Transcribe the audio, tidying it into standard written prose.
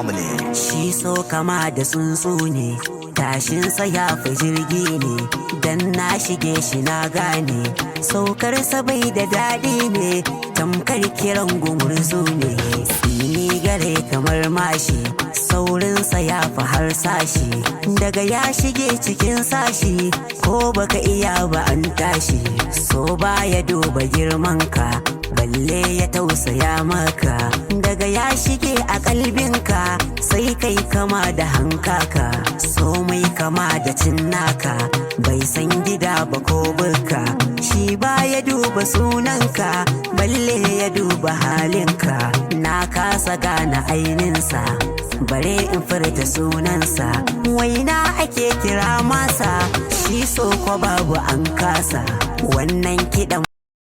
family. Shi so kama da tsuntsu ne, tashinsa ya fi jirgi ne, dan na shige shi na gane. Saukarsa bai da daɗi ne, tamkar kiran gumurzu ne. Tsini gare kamar mashi, saurinsa ya fi harsashi. Daga ya shige cikin sashi, ko baka iya ba an tashi. So baya duba girmanka, balle ya tausaya maka. Daga ya shige a kalbinka, sai kai kama da hankaka. So mai kama da cinnaka, bai san gida ba ko burka. Shi baya duba sunanka, balle ya duba halinka. Na kasa gane aininsa, bare in furta sunansa. Waina ake kira masa, shi so ko babu an kasa. Wannan kiɗan